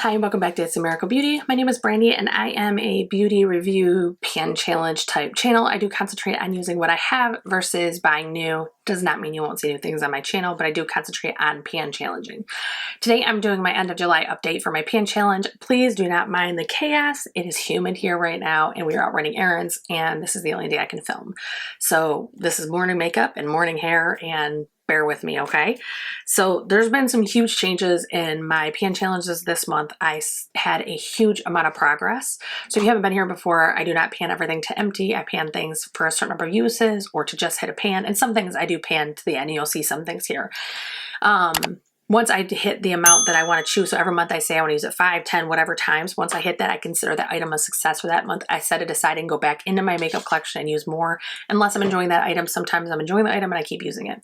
Hi and welcome back to It's a Miracle Beauty. My name is Brandy and I am a beauty review pan challenge type channel. I do concentrate on using what I have versus buying new. Does not mean you won't see new things on my channel, but I do concentrate on pan challenging. Today I'm doing my end of July update for my pan challenge. Please do not mind the chaos. It is humid here right now and we are out running errands and this is the only day I can film. So this is morning makeup and morning hair and bear with me, okay? So there's been some huge changes in my pan challenges this month. I had a huge amount of progress. So if you haven't been here before, I do not pan everything to empty. I pan things for a certain number of uses or to just hit a pan. And some things I do pan to the end. You'll see some things here. Once I hit the amount that I want to choose, so every month I say I want to use it 5, 10, whatever times. Once I hit that, I consider that item a success for that month. I set it aside and go back into my makeup collection and use more. Unless I'm enjoying that item, sometimes I'm enjoying the item and I keep using it.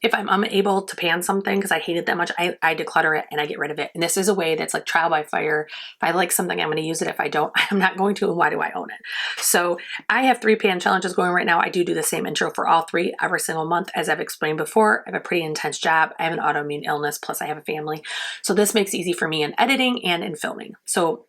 If I'm unable to pan something because I hate it that much, I declutter it and I get rid of it. And this is a way that's like trial by fire. If I like something, I'm going to use it. If I don't, I'm not going to. And why do I own it? So I have 3 pan challenges going right now. I do the same intro for all 3 every single month. As I've explained before, I have a pretty intense job. I have an autoimmune illness, plus I have a family. So this makes it easy for me in editing and in filming. So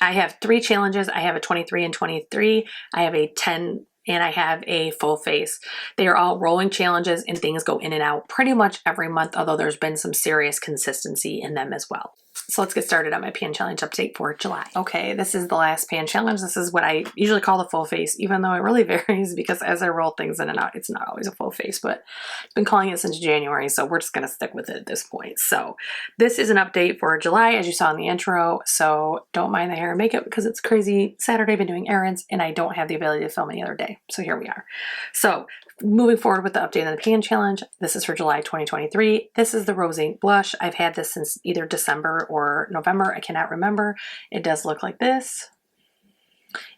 I have 3 challenges. I have a 23 and 23. I have a 10 and I have a full face. They are all rolling challenges and things go in and out pretty much every month, although there's been some serious consistency in them as well. So let's get started on my pan challenge update for July. Okay, this is the last pan challenge. This is what I usually call the full face, even though it really varies because as I roll things in and out, it's not always a full face, but I've been calling it since January, so we're just gonna stick with it at this point. So this is an update for July, as you saw in the intro, so don't mind the hair and makeup because it's crazy Saturday. I've been doing errands and I don't have the ability to film any other day. So here we are. So moving forward with the update on the pan challenge, this is for July 2023. This is the Rose Ink blush. I've had this since either December or November. I cannot remember. It does look like this.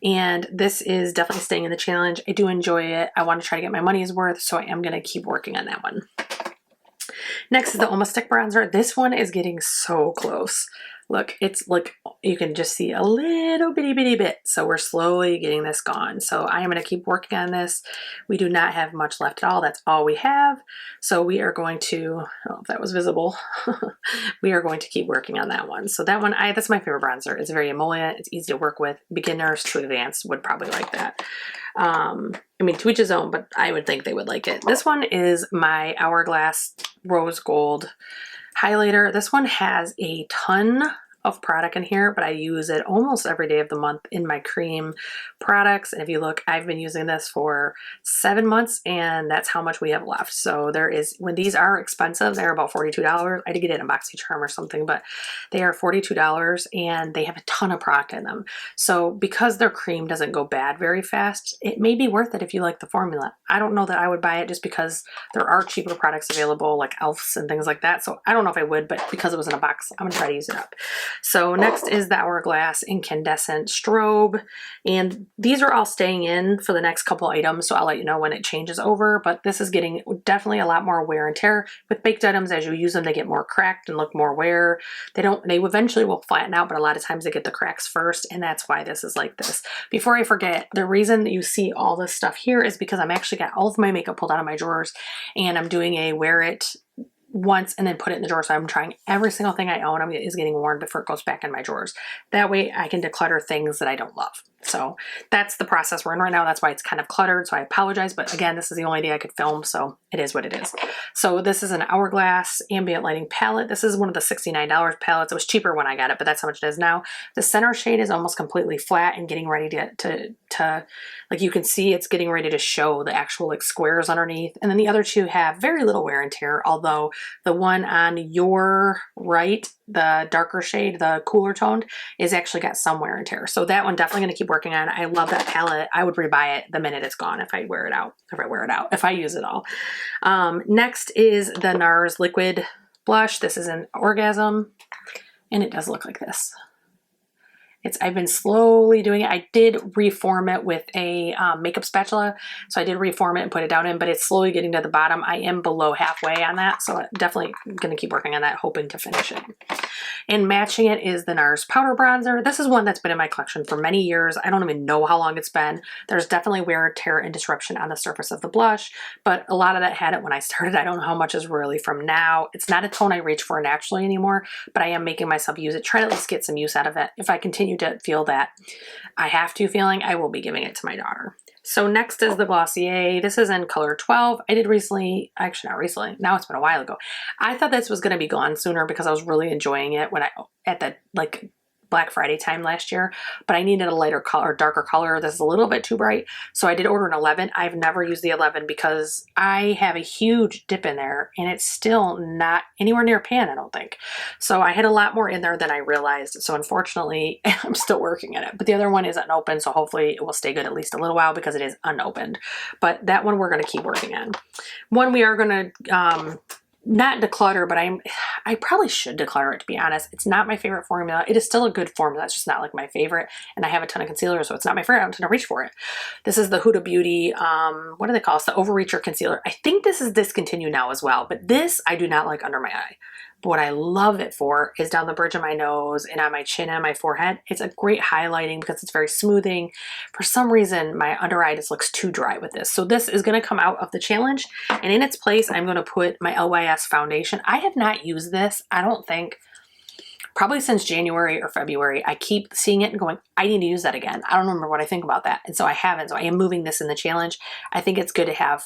And this is definitely staying in the challenge. I do enjoy it. I want to try to get my money's worth, so I am going to keep working on that one. Next is the Almost Stick Bronzer. This one is getting so close. Look, it's like you can just see a little bitty bit. So we're slowly getting this gone. So I am going to keep working on this. We do not have much left at all. That's all we have. So we are going to, I don't know if that was visible. We are going to keep working on that one. So that one, that's my favorite bronzer. It's very emollient. It's easy to work with. Beginners to advanced would probably like that. I mean, to each his own, but I would think they would like it. This one is my Hourglass Rose Gold highlighter. This one has a ton of product in here, but I use it almost every day of the month in my cream products. And if you look, I've been using this for 7 months and that's how much we have left. So there is, when these are expensive, they're about $42. I did get it in BoxyCharm or something, but they are $42 and they have a ton of product in them. So because their cream doesn't go bad very fast, it may be worth it if you like the formula. I don't know that I would buy it just because there are cheaper products available like Elf's and things like that. So I don't know if I would, but because it was in a box, I'm gonna try to use it up. So next is the Hourglass Incandescent Strobe. And these are all staying in for the next couple items. So I'll let you know when it changes over, but this is getting definitely a lot more wear and tear. With baked items, as you use them, they get more cracked and look more wear. They eventually will flatten out, but a lot of times they get the cracks first. And that's why this is like this. Before I forget, the reason that you see all this stuff here is because I'm actually got all of my makeup pulled out of my drawers and I'm doing a wear it once and then put it in the drawer. So I'm trying every single thing I own is getting worn before it goes back in my drawers. That way I can declutter things that I don't love. So that's the process we're in right now. That's why it's kind of cluttered. So I apologize. But again, this is the only day I could film. So it is what it is. So this is an Hourglass Ambient Lighting Palette. This is one of the $69 palettes. It was cheaper when I got it, but that's how much it is now. The center shade is almost completely flat and getting ready to like you can see it's getting ready to show the actual like squares underneath. And then the other two have very little wear and tear, although the one on your right, the darker shade, the cooler toned, is actually got some wear and tear. So that one definitely going to keep working on. I love that palette. I would rebuy it the minute it's gone if I wear it out, if I use it all. Next is the NARS Liquid Blush. This is an Orgasm and it does look like this. I've been slowly doing it. I did reform it with a makeup spatula. So I did reform it and put it down in, but it's slowly getting to the bottom. I am below halfway on that. So I'm definitely going to keep working on that, hoping to finish it. And matching it is the NARS powder bronzer. This is one that's been in my collection for many years. I don't even know how long it's been. There's definitely wear and tear and disruption on the surface of the blush, but a lot of that had it when I started. I don't know how much is really from now. It's not a tone I reach for naturally anymore, but I am making myself use it. Try to at least get some use out of it. If I continue to feel that I have to feeling, I will be giving it to my daughter. So next is the Glossier. This is in color 12. I did recently, actually not recently, now it's been a while ago. I thought this was going to be gone sooner because I was really enjoying it when at the like Black Friday time last year, but I needed a lighter color, darker color. This is a little bit too bright. So I did order an 11. I've never used the 11 because I have a huge dip in there and it's still not anywhere near pan, I don't think. So I had a lot more in there than I realized. So unfortunately, I'm still working at it, but the other one is unopened. So hopefully it will stay good at least a little while because it is unopened, but that one we're going to keep working on. One we are going to, not declutter, but I probably should declutter it, to be honest. It's not my favorite formula. It is still a good formula. It's just not like my favorite. And I have a ton of concealer, so it's not my favorite. I'm going to reach for it. This is the Huda Beauty, what do they call it? It's the Overreacher Concealer. I think this is discontinued now as well, but this I do not like under my eye. But what I love it for is down the bridge of my nose and on my chin and my forehead. It's a great highlighting because it's very smoothing. For some reason, my under eye just looks too dry with this. So this is going to come out of the challenge. And in its place, I'm going to put my LYS foundation. I have not used this, I don't think, probably since January or February. I keep seeing it and going, I need to use that again. I don't remember what I think about that. And so I haven't. So I am moving this in the challenge. I think it's good to have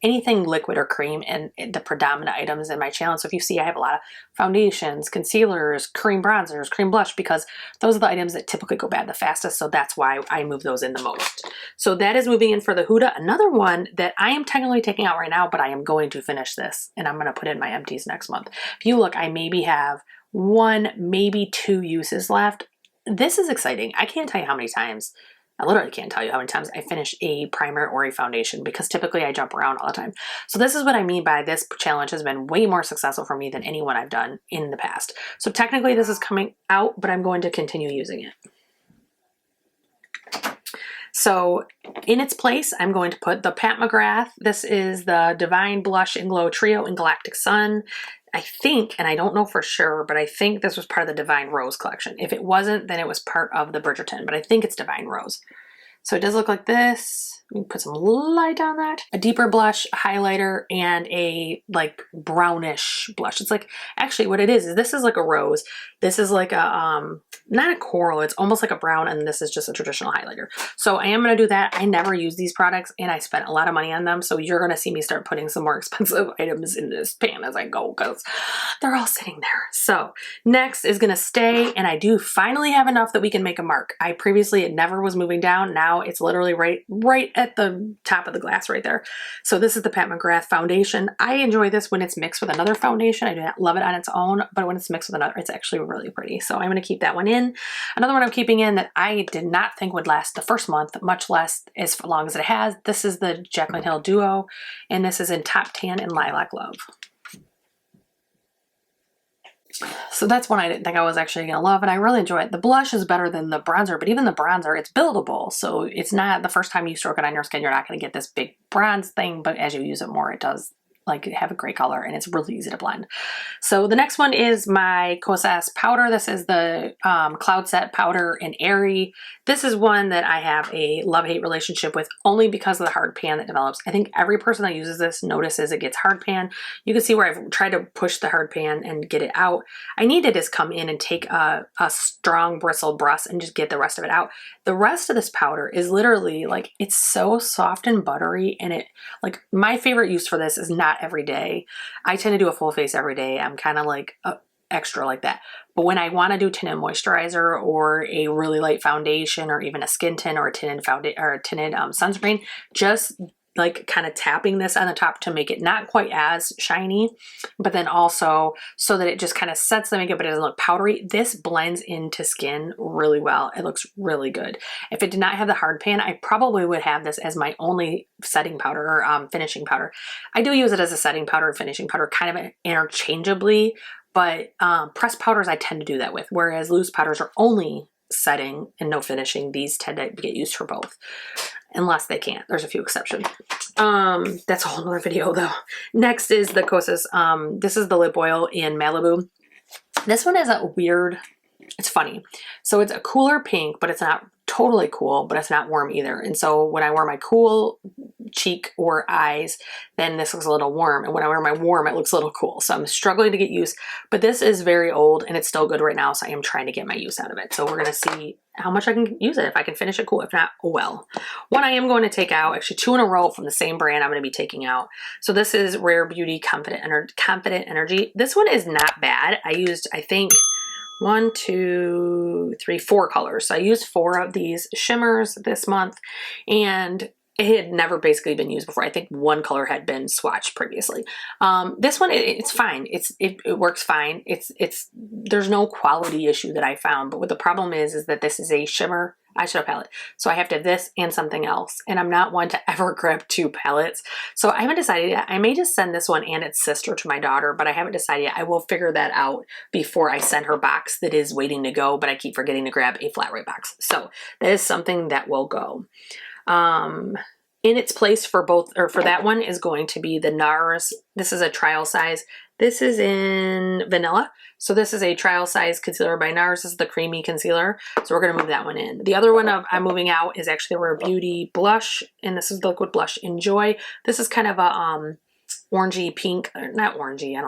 anything liquid or cream and the predominant items in my challenge. So if you see, I have a lot of foundations, concealers, cream bronzers, cream blush, because those are the items that typically go bad the fastest. So that's why I move those in the most. So that is moving in for the Huda. Another one that I am technically taking out right now, but I am going to finish this and I'm going to put in my empties next month. If you look, I maybe have one, maybe two uses left. This is exciting. I can't tell you how many times, I literally can't tell you how many times I finish a primer or a foundation because typically I jump around all the time. So this is what I mean by this challenge has been way more successful for me than any one I've done in the past. So technically this is coming out, but I'm going to continue using it. So in its place, I'm going to put the Pat McGrath. This is the Divine Blush and Glow Trio in Galactic Sun. I think, and I don't know for sure, but I think this was part of the Divine Rose collection. If it wasn't, then it was part of the Bridgerton, but I think it's Divine Rose. So it does look like this. Let me put some light on that. A deeper blush, a highlighter, and a like brownish blush. It's like, actually what it is this is like a rose. This is like a, not a coral, it's almost like a brown, and this is just a traditional highlighter. So I am gonna do that. I never use these products and I spent a lot of money on them. So you're gonna see me start putting some more expensive items in this pan as I go because they're all sitting there. So next is gonna stay, and I do finally have enough that we can make a mark. I previously, it never was moving down. Now it's literally right at the top of the glass right there. So this is the Pat McGrath foundation. I enjoy this when it's mixed with another foundation. I do not love it on its own, but when it's mixed with another, it's actually really pretty. So I'm going to keep that one in. Another one I'm keeping in that I did not think would last the first month, much less as long as it has. This is the Jaclyn Hill Duo, and this is in Top Tan and Lilac Love. So that's one I didn't think I was actually going to love, and I really enjoy it. The blush is better than the bronzer, but even the bronzer, it's buildable. So it's not the first time you stroke it on your skin, you're not going to get this big bronze thing, but as you use it more, it does like have a great color and it's really easy to blend. So the next one is my Kosas powder. This is the Cloud Set powder in Airy. This is one that I have a love-hate relationship with only because of the hard pan that develops. I think every person that uses this notices it gets hard pan. You can see where I've tried to push the hard pan and get it out. I need to just come in and take a strong bristle brush and just get the rest of it out. The rest of this powder is literally like, it's so soft and buttery, and it, like, my favorite use for this is not every day. I tend to do a full face every day. I'm kind of like extra like that. But when I want to do tinted moisturizer or a really light foundation or even a skin tint or a tinted sunscreen, just like kind of tapping this on the top to make it not quite as shiny, but then also so that it just kind of sets the makeup but it doesn't look powdery. This blends into skin really well. It looks really good. If it did not have the hard pan, I probably would have this as my only setting powder or finishing powder. I do use it as a setting powder and finishing powder kind of interchangeably, but pressed powders I tend to do that with, whereas loose powders are only setting and no finishing, these tend to get used for both. Unless they can't. There's a few exceptions. That's a whole nother video though. Next is the Kosas. This is the lip oil in Malibu. This one is a weird, it's funny. So it's a cooler pink, but it's not totally cool, but it's not warm either. And so when I wear my cool cheek or eyes, then this looks a little warm. And when I wear my warm, it looks a little cool. So I'm struggling to get use, but this is very old and it's still good right now. So I am trying to get my use out of it. So we're going to see how much I can use it. If I can finish it, cool. If not, oh well. One I am going to take out, actually 2 in a row from the same brand I'm going to be taking out. So this is Rare Beauty Confident Energy. This one is not bad. I used, I think, 1, 2, 3, 4 colors. So I used 4 of these shimmers this month, and it had never basically been used before. I think 1 color had been swatched previously. This one, it's fine. It works fine. There's no quality issue that I found, but what the problem is that this is a shimmer eyeshadow palette. So I have to have this and something else. And I'm not one to ever grab 2 palettes. So I haven't decided yet. I may just send this one and its sister to my daughter, but I haven't decided yet. I will figure that out before I send her box that is waiting to go, but I keep forgetting to grab a flat rate box. So that is something that will go. In its place for both, or for that one, is going to be the NARS. This is a trial size. This is in vanilla. So this is a trial size concealer by NARS. This is the creamy concealer. So we're going to move that one in. The other one I'm moving out is actually the Rare Beauty blush. And this is the liquid blush Enjoy. This is kind of a orangey pink, not orangey, I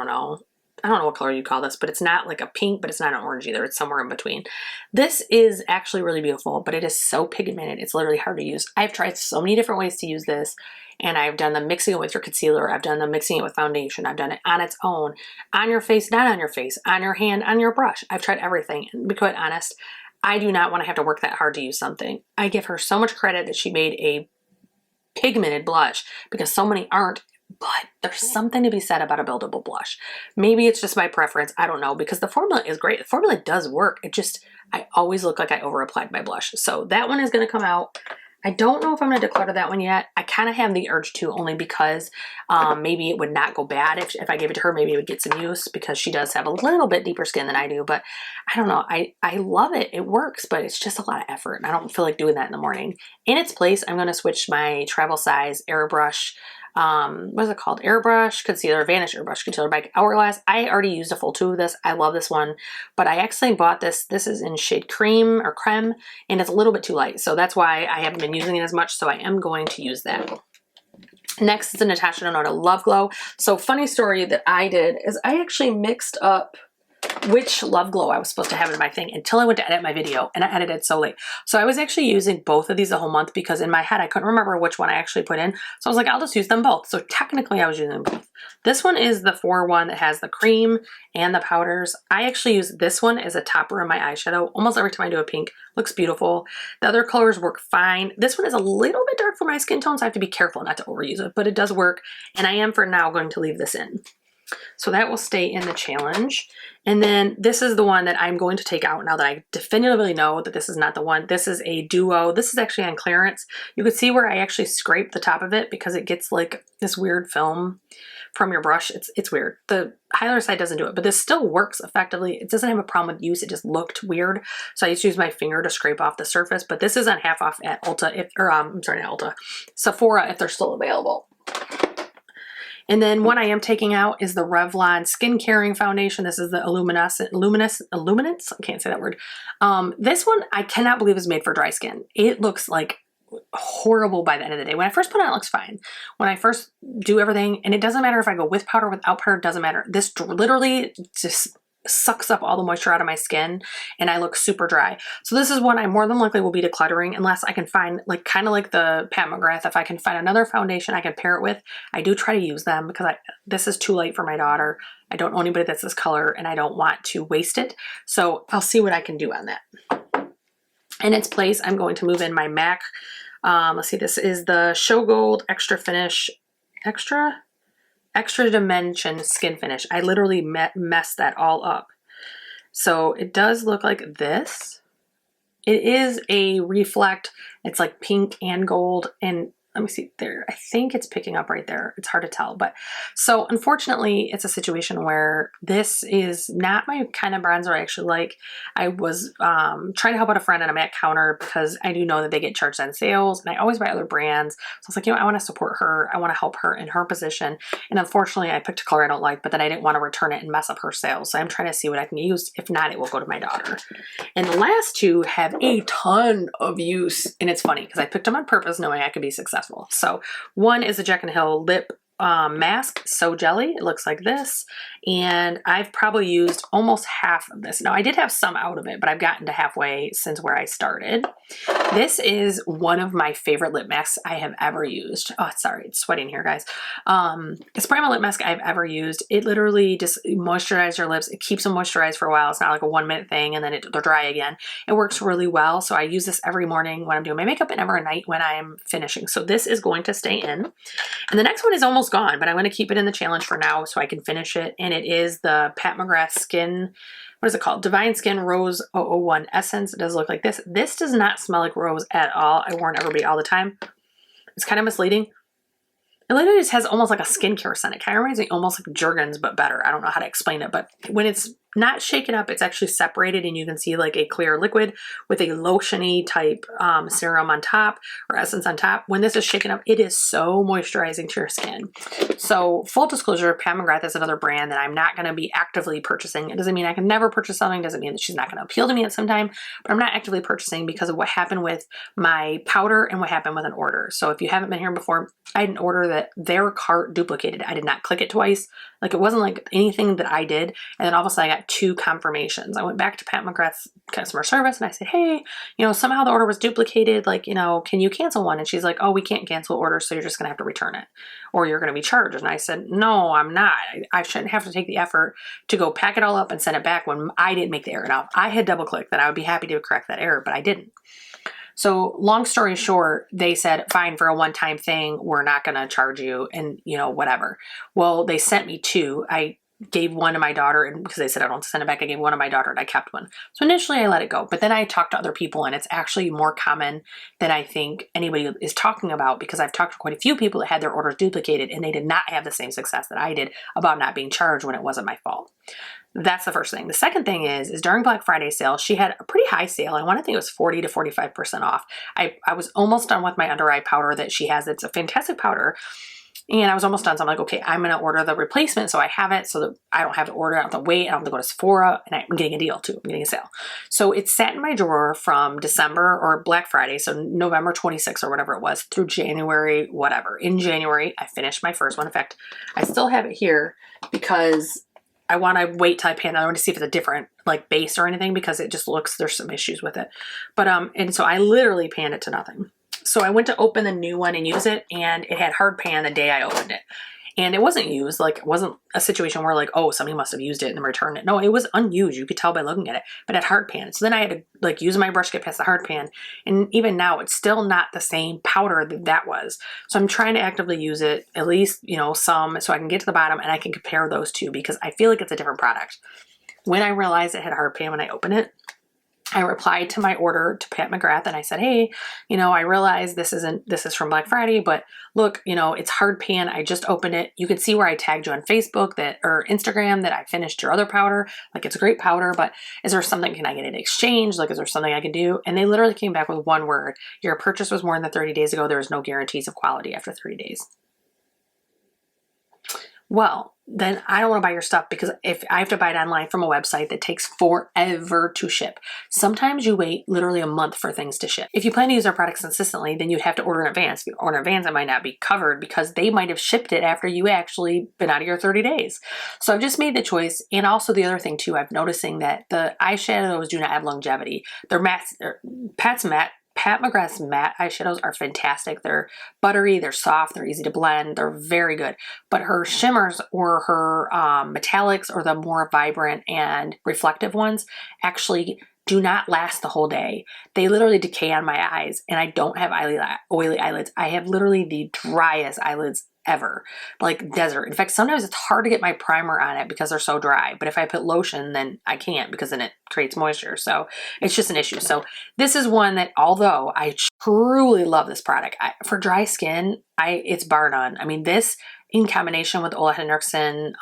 don't know what color you call this, but it's not like a pink, but it's not an orange either. It's somewhere in between. This is actually really beautiful, but it is so pigmented. It's literally hard to use. I've tried so many different ways to use this, and I've done the mixing it with your concealer. I've done the mixing it with foundation. I've done it on its own, on your face, not on your face, on your hand, on your brush. I've tried everything. And to be quite honest, I do not want to have to work that hard to use something. I give her so much credit that she made a pigmented blush because so many aren't. But there's something to be said about a buildable blush. Maybe it's just my preference. I don't know, because the formula is great. The formula does work. It just, I always look like I over applied my blush. So that one is going to come out. I don't know if I'm going to declutter that one yet. I kind of have the urge to, only because maybe it would not go bad if I gave it to her. Maybe it would get some use because she does have a little bit deeper skin than I do. But I don't know. I love it. It works, but it's just a lot of effort. And I don't feel like doing that in the morning. In its place, I'm going to switch my travel size airbrush. What is it called? Airbrush Concealer, Vanish Airbrush Concealer by Hourglass. I already used a full 2 of this. I love this one, but I actually bought this. This is in shade cream or creme, and it's a little bit too light. So that's why I haven't been using it as much. So I am going to use that. Next is the Natasha Denona Love Glow. So funny story that I did is I actually mixed up which Love Glow I was supposed to have in my thing until I went to edit my video, and I edited so late. So I was actually using both of these the whole month because in my head I couldn't remember which one I actually put in. So I was like, I'll just use them both. So technically I was using them both. This one is the 4-1 that has the cream and the powders. I actually use this one as a topper in my eyeshadow almost every time I do a pink. Looks beautiful. The other colors work fine. This one is a little bit dark for my skin tone, so I have to be careful not to overuse it, but it does work. And I am for now going to leave this in. So that will stay in the challenge. And then this is the one that I'm going to take out now that I definitively know that this is not the one. This is a duo. This is actually on clearance. You can see where I actually scraped the top of it because it gets like this weird film from your brush. It's weird. The highlighter side doesn't do it, but this still works effectively. It doesn't have a problem with use. It just looked weird. So I used to use my finger to scrape off the surface, but this is on half off at Ulta, I'm sorry, not Ulta, Sephora if they're still available. And then what I am taking out is the Revlon Skin Caring Foundation. This is the Illuminance. I can't say that word. This one I cannot believe is made for dry skin. It looks like horrible by the end of the day. When I first put it on, it looks fine. When I first do everything, and it doesn't matter if I go with powder, without powder, it doesn't matter. This literally just sucks up all the moisture out of my skin and I look super dry. So this is one I more than likely will be decluttering unless I can find, like, kind of like the Pat McGrath, if I can find another foundation I can pair it with. I do try to use them because this is too light for my daughter. I don't know anybody that's this color and I don't want to waste it. So I'll see what I can do on that. In its place, I'm going to move in my MAC. Let's see, this is the Show Gold Extra Finish, Extra Dimension Skin Finish. I literally messed that all up. So it does look like this. It is a reflect. It's like pink and gold, and let me see there. I think it's picking up right there. It's hard to tell. But so unfortunately, it's a situation where this is not my kind of bronzer I actually like. I was trying to help out a friend and I'm at counter because I do know that they get charged on sales and I always buy other brands. So I was like, I want to support her. I want to help her in her position. And unfortunately, I picked a color I don't like, but then I didn't want to return it and mess up her sales. So I'm trying to see what I can use. If not, it will go to my daughter. And the last two have a ton of use. And it's funny because I picked them on purpose knowing I could be successful. So one is a Jack and Hill lip mask, So Jelly. It looks like this. And I've probably used almost half of this. Now I did have some out of it, but I've gotten to halfway since where I started. This is one of my favorite lip masks I have ever used. Oh, sorry, it's sweating here, guys. It's probably my lip mask I've ever used. It literally just moisturizes your lips. It keeps them moisturized for a while. It's not like a 1 minute thing and then they're dry again. It works really well. So I use this every morning when I'm doing my makeup and every night when I'm finishing. So this is going to stay in. And the next one is almost gone, but I'm going to keep it in the challenge for now so I can finish it. And it is the Pat McGrath Skin, what is it called? Divine Skin Rose 001 Essence. It does look like this. This does not smell like rose at all. I warn everybody all the time. It's kind of misleading. It literally just has almost like a skincare scent. It kind of reminds me almost like Jergens, but better. I don't know how to explain it, but when it's not shaken up, it's actually separated and you can see like a clear liquid with a lotiony type serum on top or essence on top. When this is shaken up, it is so moisturizing to your skin. So full disclosure, Pat McGrath is another brand that I'm not going to be actively purchasing. It doesn't mean I can never purchase something. It doesn't mean that she's not going to appeal to me at some time, but I'm not actively purchasing because of what happened with my powder and what happened with an order. So if you haven't been here before, I had an order that their cart duplicated. I did not click it twice. Like it wasn't like anything that I did. And then all of a sudden I got 2 confirmations. I went back to Pat McGrath's customer service and I said, hey, somehow the order was duplicated. Like, can you cancel one? And she's like, oh, we can't cancel orders. So you're just going to have to return it or you're going to be charged. And I said, no, I'm not. I shouldn't have to take the effort to go pack it all up and send it back when I didn't make the error. Now, if I had double clicked, then I would be happy to correct that error, but I didn't. So long story short, they said, fine, for a one-time thing, we're not going to charge you and, whatever. Well, they sent me 2. I gave one to my daughter and because they said I don't send it back, I gave one to my daughter and I kept one. So initially I let it go, but then I talked to other people and it's actually more common than I think anybody is talking about because I've talked to quite a few people that had their orders duplicated and they did not have the same success that I did about not being charged when it wasn't my fault. That's the first thing. The second thing is during Black Friday sale, she had a pretty high sale. I want to think it was 40 to 45% off. I was almost done with my under eye powder that she has. It's a fantastic powder. And I was almost done. So I'm like, okay, I'm going to order the replacement so I have it so that I don't have to order, I don't have to wait, I don't have to go to Sephora, and I'm getting a deal too. I'm getting a sale. So it sat in my drawer from December or Black Friday, so November 26th or whatever it was, through January, whatever. In January, I finished my first one. In fact, I still have it here because I want to wait till I pan it. I want to see if it's a different like base or anything because it just looks, there's some issues with it. But, and so I literally panned it to nothing. So I went to open the new one and use it and it had hard pan the day I opened it. And it wasn't used, like it wasn't a situation where like, oh, somebody must have used it and then returned it. No, it was unused. You could tell by looking at it, but it had hard pan. So then I had to like use my brush to get past the hard pan. And even now it's still not the same powder that was. So I'm trying to actively use it, at least, some, so I can get to the bottom and I can compare those two because I feel like it's a different product. When I realized it had hard pan when I opened it, I replied to my order to Pat McGrath and I said, hey, I realize this is from Black Friday, but look, it's hard pan. I just opened it. You can see where I tagged you on Facebook or Instagram that I finished your other powder. Like it's a great powder, but is there something, can I get it exchanged? Like, is there something I can do? And they literally came back with one word. Your purchase was more than 30 days ago. There is no guarantees of quality after 30 days. Well, then I don't want to buy your stuff because if I have to buy it online from a website that takes forever to ship. Sometimes you wait literally a month for things to ship. If you plan to use our products consistently, then you'd have to order in advance. If you order in advance, it might not be covered because they might have shipped it after you actually been out of your 30 days. So I've just made the choice. And also the other thing too, I'm noticing that the eyeshadows do not have longevity. They're matte, Pat McGrath's matte eyeshadows are fantastic. They're buttery, they're soft, they're easy to blend, they're very good. But her shimmers or her metallics or the more vibrant and reflective ones actually do not last the whole day. They literally decay on my eyes and I don't have oily eyelids. I have literally the driest eyelids ever, like desert. In fact, sometimes it's hard to get my primer on it because they're so dry. But if I put lotion, then I can't because then it creates moisture. So it's just an issue. So this is one that, although I truly love this product, for dry skin, it's bar none. I mean, this in combination with Ole Henriksen,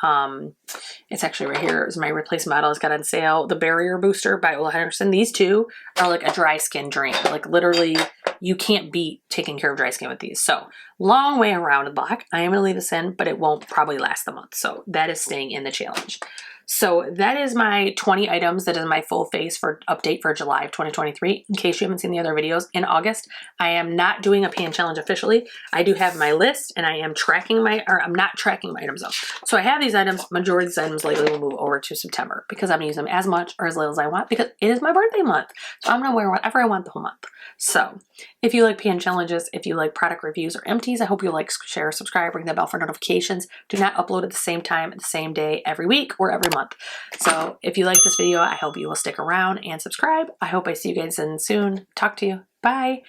it's actually right here is my replacement model. It's got on sale. The Barrier Booster by Ole Henriksen. These two are like a dry skin drink. Like literally, you can't beat taking care of dry skin with these. So long way around the block. I am going to leave this in, but it won't probably last the month. So that is staying in the challenge. So that is my 20 items. That is my full face for update for July of 2023. In case you haven't seen the other videos, in August, I am not doing a pan challenge officially. I do have my list and I am tracking I'm not tracking my items up. So I have these items, majority of these items likely will move over to September because I'm going to use them as much or as little as I want because it is my birthday month. So I'm going to wear whatever I want the whole month. So if you like pan challenges, if you like product reviews or empties, I hope you'll like, share, subscribe, ring the bell for notifications. Do not upload at the same time, at the same day, every week or every month. So if you like this video, I hope you will stick around and subscribe. I hope I see you guys in soon. Talk to you. Bye.